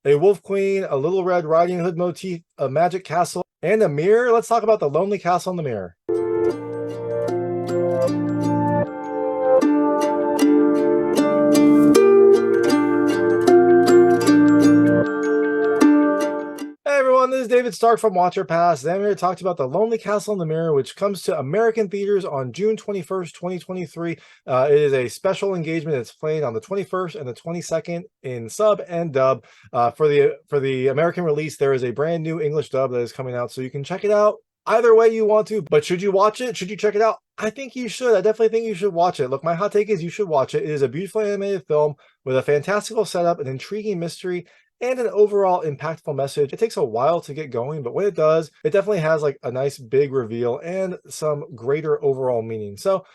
A wolf queen, a little red riding hood motif, a magic castle, and a mirror. Let's talk about the lonely castle in the mirror. Hey everyone, this is David Stark from Watcher Pass. And I'm here to talk about The Lonely Castle in the Mirror, which comes to American theaters on June 21st, 2023. It is a special engagement that's playing on the 21st and the 22nd in sub and dub. For the American release, there is a brand new English dub that is coming out, so you can check it out either way you want to. But should you watch it? Should you check it out? I think you should. I definitely think you should watch it. Look, my hot take is you should watch it. It is a beautiful animated film with a fantastical setup, an intriguing mystery, and an overall impactful message. It takes a while to get going, but when it does, it definitely has like a nice big reveal and some greater overall meaning. So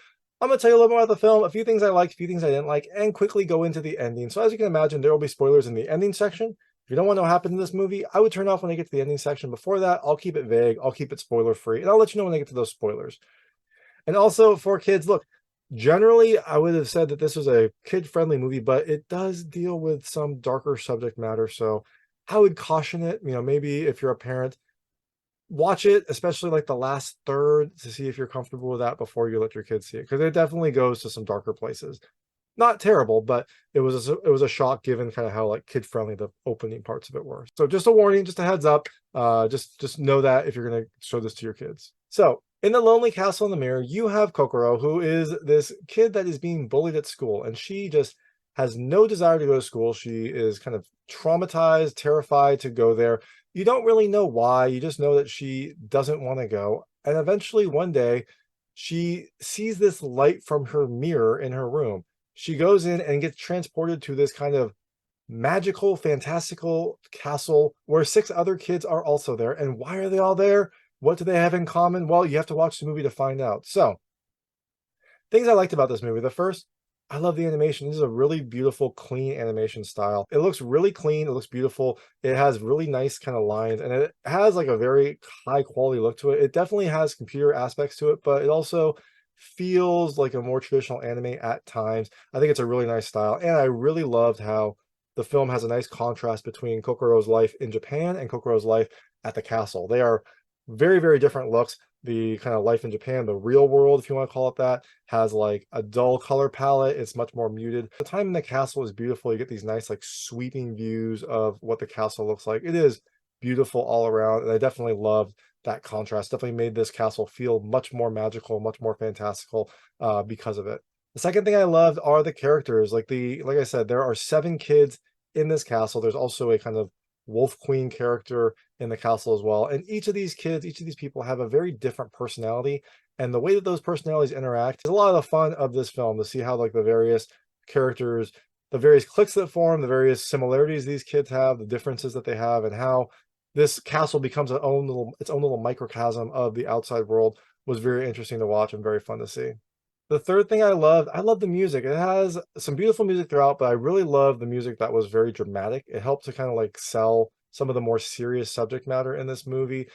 I'm going to tell you a little more about the film, a few things I liked, a few things I didn't like, and quickly go into the ending. So as you can imagine, there will be spoilers in the ending section. If you don't want to know what happened in this movie, I would turn off when I get to the ending section. Before that, I'll keep it vague, I'll keep it spoiler free, and I'll let you know when I get to those spoilers. And also for kids, look, generally, I would have said that this was a kid-friendly movie, but it does deal with some darker subject matter. So I would caution it, maybe if you're a parent, watch it, especially like the last third to see if you're comfortable with that before you let your kids see it. Because it definitely goes to some darker places. Not terrible, but it was a shock given kind of how like kid-friendly the opening parts of it were. So just a warning, just a heads up. Just know that if you're going to show this to your kids. So in The Lonely Castle in the Mirror, you have Kokoro, who is this kid that is being bullied at school, and she just has no desire to go to school. She is kind of traumatized, terrified to go there. You don't really know why. You just know that she doesn't want to go. And eventually one day, she sees this light from her mirror in her room. She goes in and gets transported to this kind of magical, fantastical castle where 6 other kids are also there. And why are they all there? What do they have in common? Well, you have to watch the movie to find out. So, things I liked about this movie. The first, I love the animation. This is a really beautiful, clean animation style. It looks really clean. It looks beautiful. It has really nice kind of lines, and it has like a very high quality look to it. It definitely has computer aspects to it, but it also feels like a more traditional anime at times. I think it's a really nice style, and I really loved how the film has a nice contrast between Kokoro's life in Japan and Kokoro's life at the castle. They are very, very different looks. The kind of life in Japan, the real world, if you want to call it that, has like a dull color palette. It's much more muted. The time in the castle is beautiful. You get these nice like sweeping views of what the castle looks like. It is beautiful all around, and I definitely loved that contrast. Definitely made this castle feel much more magical, much more fantastical because of it. The second thing I loved are the characters. Like I said, there are 7 kids in this castle. There's also a kind of wolf queen character in the castle as well. And each of these kids, each of these people have a very different personality. And the way that those personalities interact is a lot of the fun of this film, to see how like the various characters, the various cliques that form, the various similarities these kids have, the differences that they have, and how this castle becomes its own little microcosm of the outside world was very interesting to watch and very fun to see. The third thing I love the music. It has some beautiful music throughout, but I really love the music that was very dramatic. It helped to kind of like sell some of the more serious subject matter in this movie.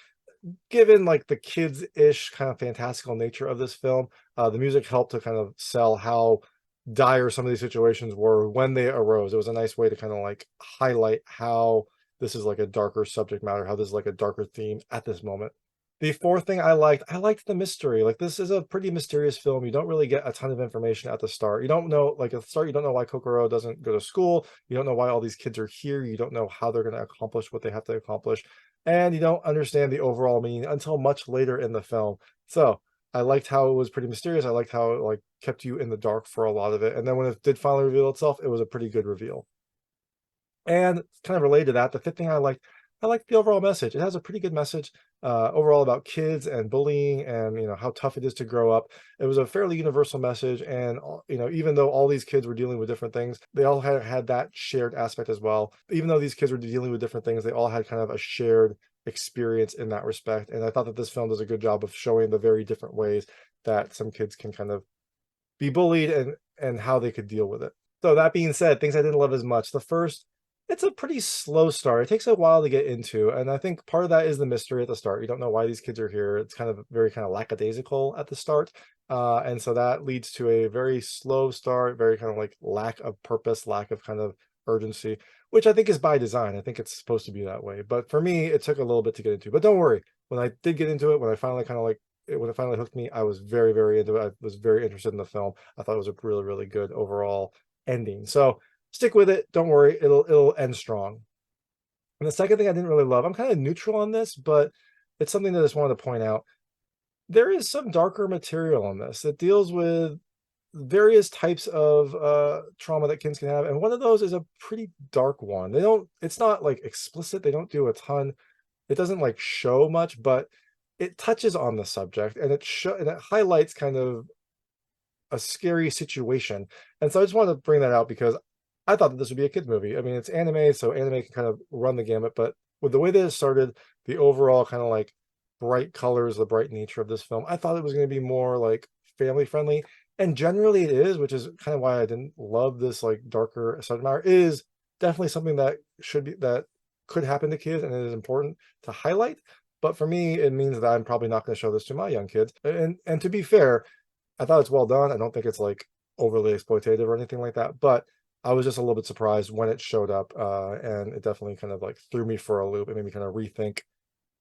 Given like the kids-ish kind of fantastical nature of this film, the music helped to kind of sell how dire some of these situations were when they arose. It was a nice way to kind of like highlight how this is like a darker subject matter, how this is like a darker theme at this moment. The fourth thing I liked the mystery. Like, this is a pretty mysterious film. You don't really get a ton of information at the start. You don't know, like at the start, you don't know why Kokoro doesn't go to school. You don't know why all these kids are here. You don't know how they're going to accomplish what they have to accomplish. And you don't understand the overall meaning until much later in the film. So I liked how it was pretty mysterious. I liked how it like kept you in the dark for a lot of it. And then when it did finally reveal itself, it was a pretty good reveal. And kind of related to that, the fifth thing I like the overall message. It has a pretty good message overall about kids and bullying, and how tough it is to grow up. It was a fairly universal message, and even though all these kids were dealing with different things, they all had that shared aspect as well. Even though these kids were dealing with different things, they all had kind of a shared experience in that respect. And I thought that this film does a good job of showing the very different ways that some kids can kind of be bullied, and how they could deal with it. So that being said, things I didn't love as much. The first, it's a pretty slow start. It takes a while to get into, and I think part of that is the mystery at the start. You don't know why these kids are here. It's kind of very kind of lackadaisical at the start. And so that leads to a very slow start, very kind of like lack of purpose, lack of kind of urgency, which I think is by design. I think it's supposed to be that way. But for me, it took a little bit to get into. But don't worry, when I did get into it, when I finally kind of like when it finally hooked me, I was very, very into it. I was very interested in the film. I thought it was a really, really good overall ending. So stick with it. Don't worry, it'll end strong. And the second thing I didn't really love, I'm kind of neutral on this, but it's something that I just wanted to point out. There is some darker material on this that deals with various types of trauma that kids can have, and one of those is a pretty dark one. They don't, it's not like explicit, they don't do a ton, it doesn't like show much, but it touches on the subject, and it highlights kind of a scary situation. And so I just wanted to bring that out because I thought that this would be a kids movie. I mean, it's anime, so anime can kind of run the gamut, but with the way that it started, the overall kind of like bright colors, the bright nature of this film, I thought it was going to be more like family friendly. And generally it is, which is kind of why I didn't love this like darker subject matter. It is definitely something that could happen to kids, and it is important to highlight. But for me, it means that I'm probably not going to show this to my young kids. And to be fair, I thought it's well done. I don't think it's like overly exploitative or anything like that, but I was just a little bit surprised when it showed up, and it definitely kind of like threw me for a loop. It made me kind of rethink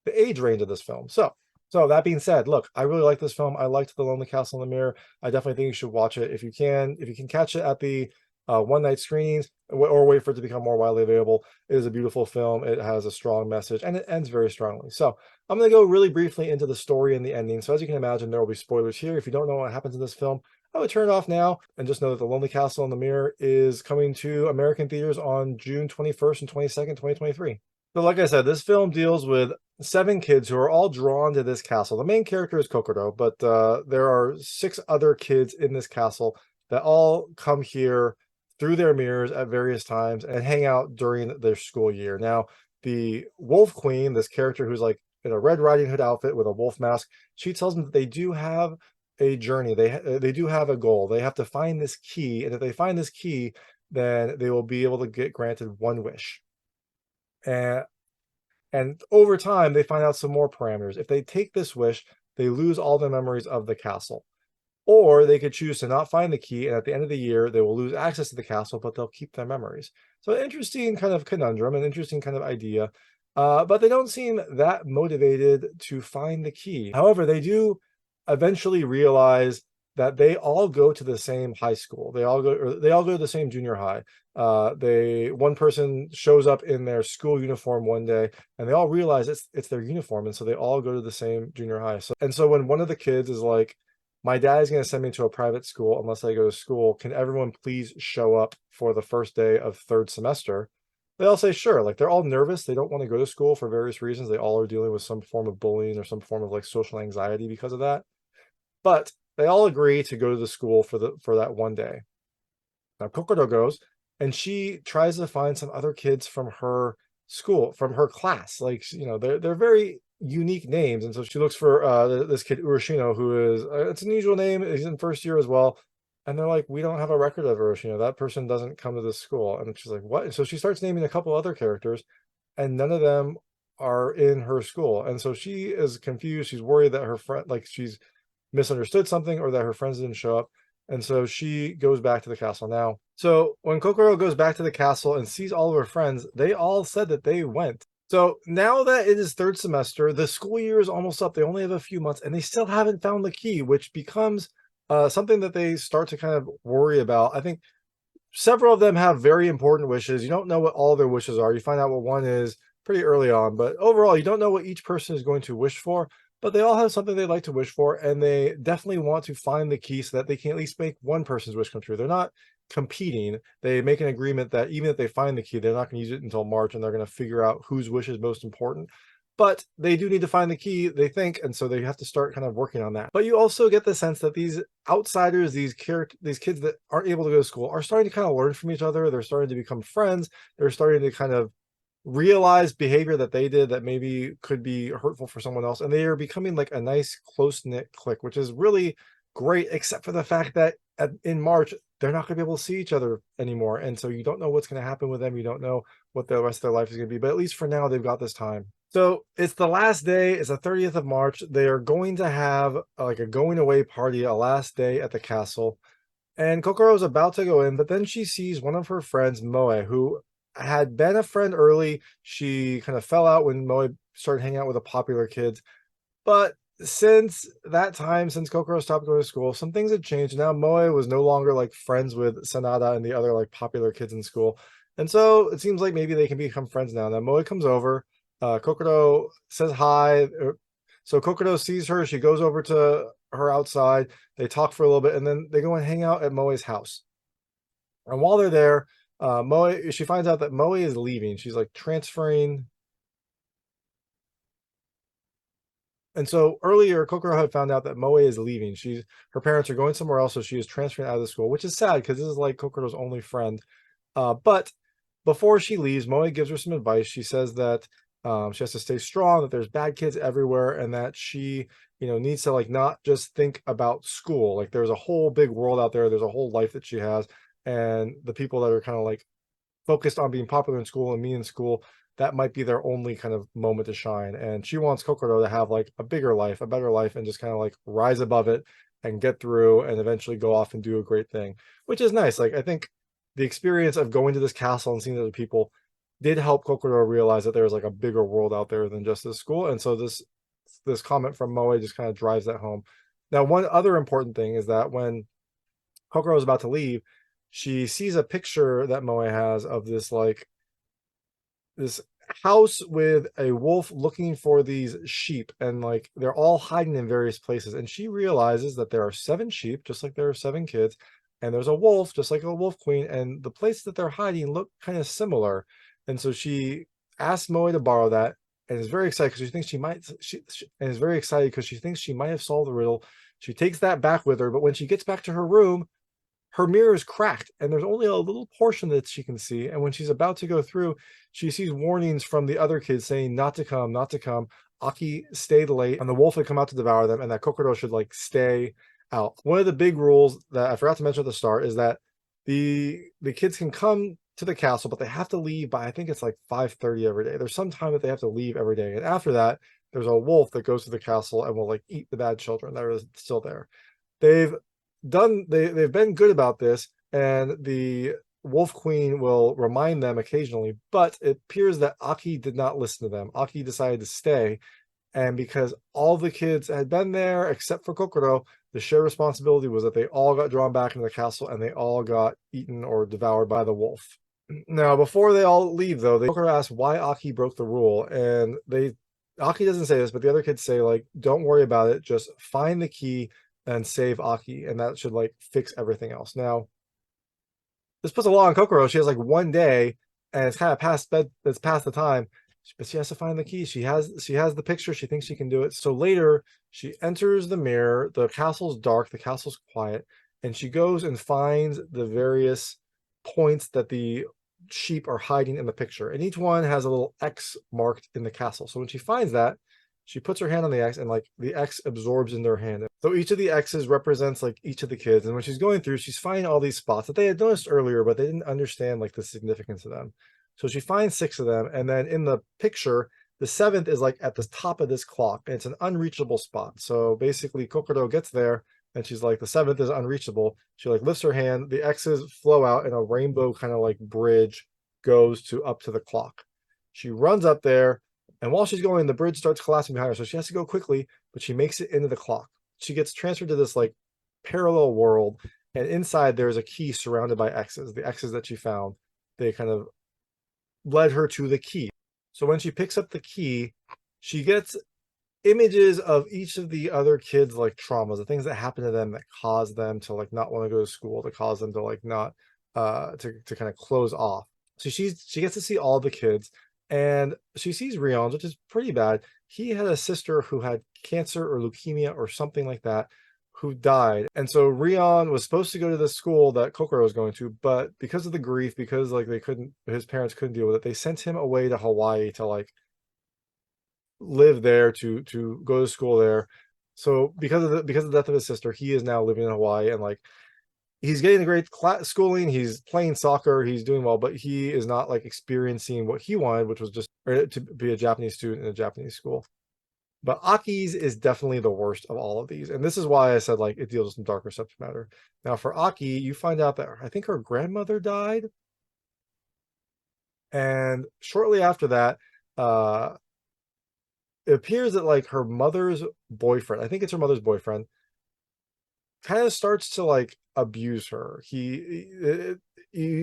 the age range of this film. So that being said, look, I really like this film. I liked The Lonely Castle in the Mirror. I definitely think you should watch it if you can. If you can catch it at the one night screenings or wait for it to become more widely available. It is a beautiful film. It has a strong message and it ends very strongly. So I'm going to go really briefly into the story and the ending. So as you can imagine, there will be spoilers here. If you don't know what happens in this film, I would turn it off now and just know that The Lonely Castle in the Mirror is coming to American theaters on June 21st and 22nd, 2023. So like I said, this film deals with 7 kids who are all drawn to this castle. The main character is Kokoro, but there are 6 other kids in this castle that all come here through their mirrors at various times and hang out during their school year. Now, the Wolf Queen, this character who's like in a Red Riding Hood outfit with a wolf mask, she tells them that they do have a journey. They do have a goal. They have to find this key, and if they find this key, then they will be able to get granted one wish. And over time, they find out some more parameters. If they take this wish, they lose all the memories of the castle. Or they could choose to not find the key, and at the end of the year, they will lose access to the castle, but they'll keep their memories. So an interesting kind of conundrum, an interesting kind of idea. But they don't seem that motivated to find the key. However, they do eventually realize that they all go to the same high school. They all go to the same junior high. One person shows up in their school uniform one day, and they all realize it's their uniform, and so they all go to the same junior high. So when one of the kids is like, my dad is going to send me to a private school unless I go to school, can everyone please show up for the first day of 3rd semester? They all say sure. Like, they're all nervous. They don't want to go to school for various reasons. They all are dealing with some form of bullying or some form of like social anxiety because of that. But they all agree to go to the school for that one day. Now Kokoro goes, and she tries to find some other kids from her school, from her class. Like, they're very unique names, and so she looks for this kid Urashino, who is it's an unusual name. He's in 1st year as well, and they're like, we don't have a record of Urashino. That person doesn't come to this school. And she's like, what? And so she starts naming a couple other characters, and none of them are in her school. And so she is confused. She's worried that her friend, like, she's misunderstood something, or that her friends didn't show up. And so she goes back to the castle now. So when Kokoro goes back to the castle and sees all of her friends, they all said that they went. So now that it is 3rd semester, the school year is almost up. They only have a few months, and they still haven't found the key, which becomes something that they start to kind of worry about. I think several of them have very important wishes. You don't know what all their wishes are. You find out what one is pretty early on, but overall, you don't know what each person is going to wish for. But they all have something they'd like to wish for, and they definitely want to find the key so that they can at least make one person's wish come true. They're not competing. They make an agreement that even if they find the key, they're not going to use it until March, and they're going to figure out whose wish is most important. But they do need to find the key, they think, and so they have to start kind of working on that. But you also get the sense that these outsiders, these kids that aren't able to go to school, are starting to kind of learn from each other. They're starting to become friends. They're starting to kind of realize behavior that they did that maybe could be hurtful for someone else, and they are becoming like a nice close-knit clique, which is really great, except for the fact that in March they're not going to be able to see each other anymore, and so you don't know what's going to happen with them. You don't know what the rest of their life is going to be, but at least for now they've got this time. So it's the last day. It's the 30th of March. They are going to have like a going away party, a last day at the castle. And Kokoro's about to go in, but then she sees one of her friends, Moe, who had been a friend early. She kind of fell out when Moe started hanging out with the popular kids. But since that time, since Kokoro stopped going to school, some things had changed. Now Moe was no longer like friends with Sanada and the other like popular kids in school. And so it seems like maybe they can become friends now. Now Moe comes over. Kokoro says hi. So Kokoro sees her. She goes over to her outside. They talk for a little bit, and then they go and hang out at Moe's house. And while they're there, she finds out that Moe is leaving. She's like transferring. And so earlier, Kokoro had found out that Moe is leaving. Her parents are going somewhere else, so she is transferring out of the school, which is sad because this is like Kokoro's only friend. But before she leaves, Moe gives her some advice. She says that she has to stay strong, that there's bad kids everywhere, and that she, needs to like not just think about school. Like there's a whole big world out there. There's a whole life that she has, and the people that are kind of like focused on being popular in school and me in school, that might be their only kind of moment to shine. And she wants Kokoro to have like a bigger life, a better life, and just kind of like rise above it and get through and eventually go off and do a great thing, which is nice. Like I think the experience of going to this castle and seeing other people did help Kokoro realize that there's like a bigger world out there than just this school. And so this comment from Moe just kind of drives that home. Now, one other important thing is that when Kokoro is about to leave, she sees a picture that Moe has of this house with a wolf looking for these sheep, and like they're all hiding in various places. And she realizes that there are 7 sheep, just like there are 7 kids, and there's a wolf, just like a wolf queen, and the place that they're hiding look kind of similar. And so she asks Moe to borrow that, and is very excited because she thinks and is very excited because she thinks she might have solved the riddle. She takes that back with her, but when she gets back to her room, her mirror is cracked and there's only a little portion that she can see. And when she's about to go through, she sees warnings from the other kids saying not to come, not to come. Aki stayed late, and the wolf had come out to devour them, and that Kokoro should like stay out. One of the big rules that I forgot to mention at the start is that the kids can come to the castle, but they have to leave by, I think it's like 5:30 every day. There's some time that they have to leave every day. And after that, there's a wolf that goes to the castle and will like eat the bad children that are still there. They've they've been good about this, and the Wolf Queen will remind them occasionally, but it appears that Aki did not listen to them. Aki decided to stay, and because all the kids had been there except for Kokoro, the shared responsibility was that they all got drawn back into the castle and they all got eaten or devoured by the wolf. Now, before they all leave, though, Kokoro asks why Aki broke the rule, and Aki doesn't say this, but the other kids say like, "Don't worry about it. Just find the key and save Aki, and that should like fix everything else." Now, this puts a lot on Kokoro. She has like one day, and it's kind of past bed. It's past the time, but she has to find the key. She has the picture. She thinks she can do it. So later, she enters the mirror. The castle's dark. The castle's quiet, and she goes and finds the various points that the sheep are hiding in the picture, and each one has a little X marked in the castle. So when she finds that, she puts her hand on the X, and like the X absorbs into her hand. So each of the X's represents like each of the kids. And when she's going through, she's finding all these spots that they had noticed earlier, but they didn't understand like the significance of them. So she finds 6 of them. And then in the picture, the 7th is like at the top of this clock, and it's an unreachable spot. So basically Kokoro gets there and she's like, the 7th is unreachable. She like lifts her hand, the X's flow out, and a rainbow kind of like bridge goes to up to the clock. She runs up there, and while she's going, the bridge starts collapsing behind her. So she has to go quickly, but she makes it into the clock. She gets transferred to this like parallel world, and inside there's a key surrounded by X's. The X's that she found, they kind of led her to the key. So when she picks up the key, she gets images of each of the other kids like traumas, the things that happen to them that cause them to like not want to go to school, to cause them to like not to kind of close off. So she gets to see all the kids, and she sees Rion's, which is pretty bad. He had a sister who had cancer or leukemia or something like that, who died. And so Rion was supposed to go to the school that Kokoro was going to, but because of the grief, because like his parents couldn't deal with it, they sent him away to Hawaii to like live there, to go to school there. So because of the death of his sister, he is now living in Hawaii, and like he's getting a great schooling, he's playing soccer, he's doing well, but he is not like experiencing what he wanted, which was just to be a Japanese student in a Japanese school. But Aki's is definitely the worst of all of these. And this is why I said like it deals with some darker subject matter. Now for Aki, you find out that I think her grandmother died. And shortly after that, uh, it appears that like her mother's boyfriend, I think it's her mother's boyfriend, kind of starts to like abuse her. You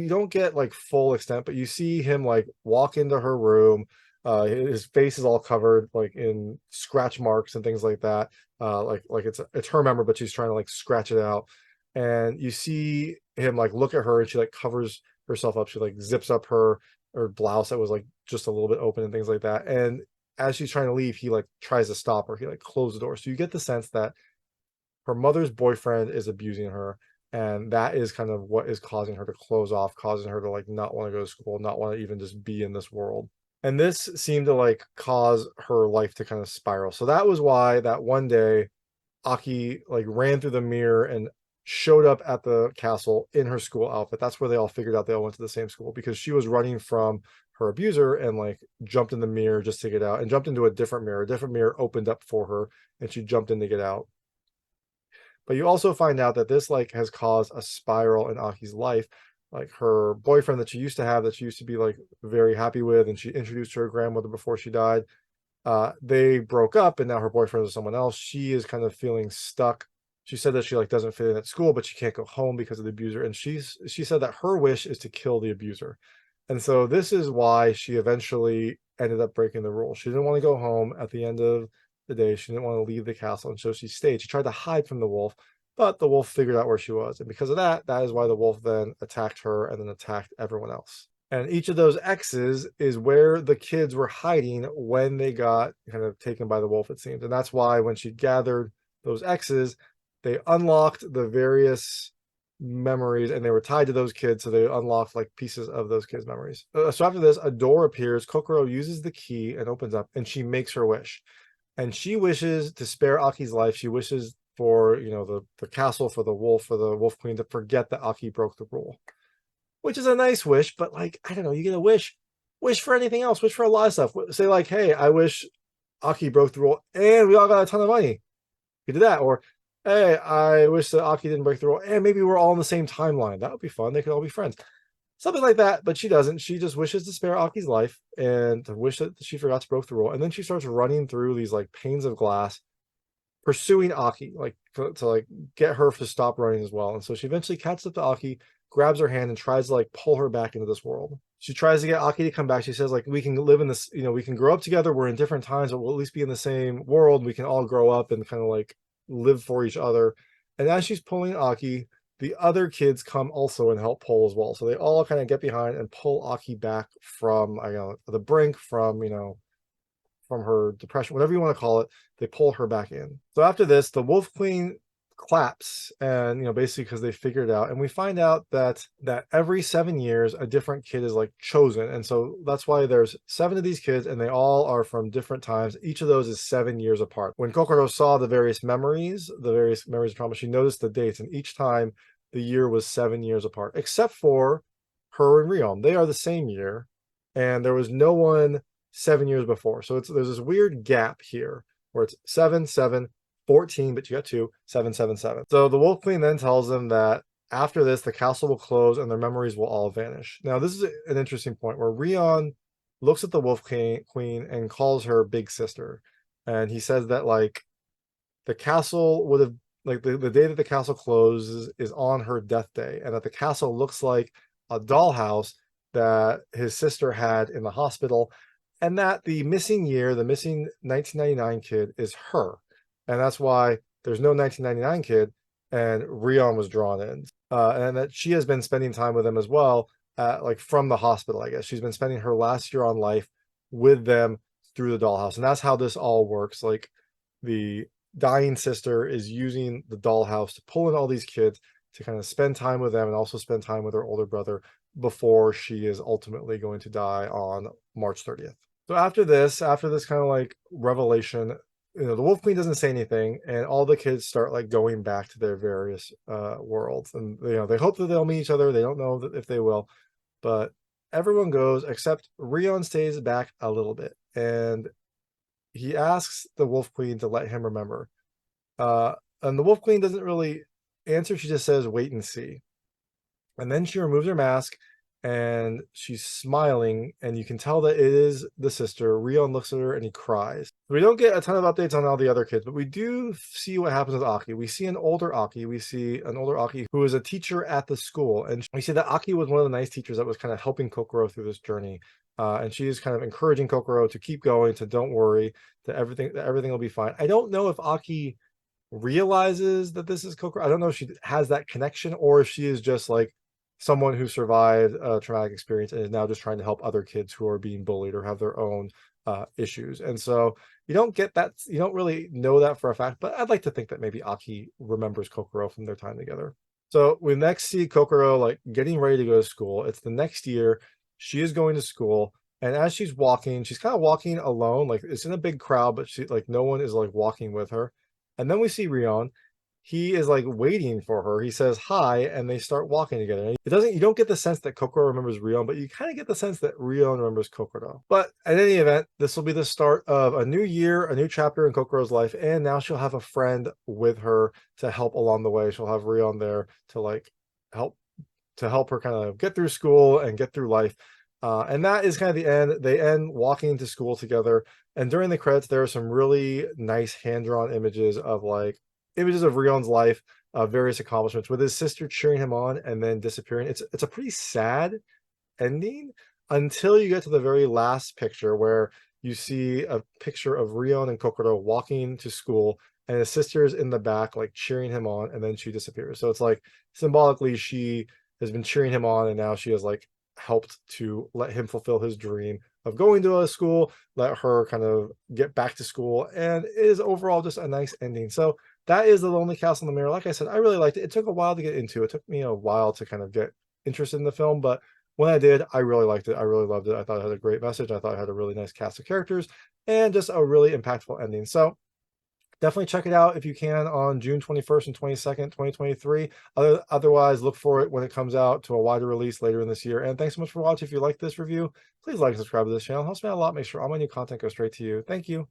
don't get like full extent, but you see him like walk into her room. His face is all covered like in scratch marks and things like that. Like it's her member, but she's trying to like scratch it out. And you see him like look at her, and she like covers herself up. She like zips up her blouse that was like just a little bit open and things like that. And as she's trying to leave, he like tries to stop her. He like closes the door. So you get the sense that her mother's boyfriend is abusing her, and that is kind of what is causing her to close off, causing her to like not want to go to school, not want to even just be in this world. And this seemed to like cause her life to kind of spiral. So that was why that one day Aki like ran through the mirror and showed up at the castle in her school outfit. That's where they all figured out they all went to the same school, because she was running from her abuser and like jumped in the mirror just to get out, and jumped into a different mirror. A different mirror opened up for her, and she jumped in to get out. But you also find out that this like has caused a spiral in Aki's life. Like her boyfriend that she used to have, that she used to be like very happy with, and she introduced her grandmother before she died. They broke up, and now her boyfriend is someone else. She is kind of feeling stuck. She said that she like doesn't fit in at school, but she can't go home because of the abuser. And she said that her wish is to kill the abuser. And so this is why she eventually ended up breaking the rule. She didn't want to go home at the end of the day. She didn't want to leave the castle, and so she stayed. She tried to hide from the wolf, but the wolf figured out where she was. And because of that, that is why the wolf then attacked her and then attacked everyone else. And each of those X's is where the kids were hiding when they got kind of taken by the wolf, it seems. And that's why when she gathered those X's, they unlocked the various memories, and they were tied to those kids. So they unlocked like pieces of those kids' memories. So after this, a door appears. Kokoro uses the key and opens up, and she makes her wish. And she wishes to spare Aki's life. She wishes for, the castle, for the wolf queen to forget that Aki broke the rule, which is a nice wish, but like, I don't know, you get a wish for anything else, wish for a lot of stuff. Say like, hey, I wish Aki broke the rule and we all got a ton of money. You do that. Or, hey, I wish that Aki didn't break the rule and maybe we're all in the same timeline. That would be fun. They could all be friends. Something like that, but she doesn't. She just wishes to spare Aki's life and to wish that she forgot to break the rule. And then she starts running through these like panes of glass, pursuing Aki, like to like get her to stop running as well. And so she eventually catches up to Aki, grabs her hand, and tries to like pull her back into this world. She tries to get Aki to come back. She says like, we can live in this, we can grow up together. We're in different times, but we'll at least be in the same world. We can all grow up and kind of like live for each other. And as she's pulling Aki, the other kids come also and help pull as well. So they all kind of get behind and pull Aki back from the brink, from her depression, whatever you want to call it. They pull her back in. So after this, the wolf queen claps, and basically because they figured it out. And we find out that every 7 years a different kid is like chosen, and so that's why there's 7 of these kids, and they all are from different times. Each of those is 7 years apart. When Kokoro saw the various memories of trauma, she noticed the dates, and each time the year was 7 years apart, except for her and Rion. They are the same year, and there was no one 7 years before. So there's this weird gap here where it's 7, 7, 14, but you got 2, 7, 7, 7. So the wolf queen then tells them that after this, the castle will close and their memories will all vanish. Now, this is an interesting point where Rion looks at the wolf queen and calls her big sister. And he says that like the castle would have, like the day that the castle closes is on her death day, and that the castle looks like a dollhouse that his sister had in the hospital, and that the missing year, the missing 1999 kid is her. And that's why there's no 1999 kid, and Rion was drawn in. And that she has been spending time with them as well, like from the hospital, I guess. She's been spending her last year on life with them through the dollhouse. And that's how this all works. Like the dying sister is using the dollhouse to pull in all these kids to kind of spend time with them and also spend time with her older brother before she is ultimately going to die on March 30th. So after this kind of like revelation, the wolf queen doesn't say anything, and all the kids start like going back to their various worlds, and they hope that they'll meet each other. They don't know that if they will, but everyone goes except Rion stays back a little bit. And he asks the Wolf Queen to let him remember. And the Wolf Queen doesn't really answer. She just says, wait and see. And then she removes her mask and she's smiling, and you can tell that it is the sister. Rion looks at her and he cries. We don't get a ton of updates on all the other kids, but we do see what happens with Aki. We see an older Aki. We see an older Aki who is a teacher at the school. And we see that Aki was one of the nice teachers that was kind of helping Kokoro through this journey. And she is kind of encouraging Kokoro to keep going, to don't worry, that everything will be fine. I don't know if Aki realizes that this is Kokoro. I don't know if she has that connection, or if she is just like someone who survived a traumatic experience and is now just trying to help other kids who are being bullied or have their own issues. And so you don't get that, you don't really know that for a fact, but I'd like to think that maybe Aki remembers Kokoro from their time together. So we next see Kokoro like getting ready to go to school. It's the next year. She is going to school, and as she's walking, she's kind of walking alone. Like, it's in a big crowd, but she like no one is like walking with her. And then we see Rion. He is like waiting for her. He says hi, and they start walking together. You don't get the sense that Kokoro remembers Rion, but you kind of get the sense that Rion remembers Kokoro. But at any event, this will be the start of a new year, a new chapter in Kokoro's life, and now she'll have a friend with her to help along the way. She'll have Rion there to like help her kind of get through school and get through life. And that is kind of the end. They end walking to school together. And during the credits, there are some really nice hand-drawn images of Rion's life, various accomplishments, with his sister cheering him on and then disappearing. It's a pretty sad ending until you get to the very last picture, where you see a picture of Rion and Kokoro walking to school, and his sister's in the back like cheering him on, and then she disappears. So it's like symbolically she has been cheering him on, and now she has like helped to let him fulfill his dream of going to a school, let her kind of get back to school, and it is overall just a nice ending. So that is The Lonely Castle in the Mirror. Like I said, I really liked it. It took a while to get into. It took me a while to kind of get interested in the film, but when I did, I really liked it. I really loved it. I thought it had a great message. I thought it had a really nice cast of characters and just a really impactful ending. So definitely check it out if you can on June 21st and 22nd, 2023. Otherwise, look for it when it comes out to a wider release later in this year. And thanks so much for watching. If you like this review, please like and subscribe to this channel. It helps me out a lot. Make sure all my new content goes straight to you. Thank you.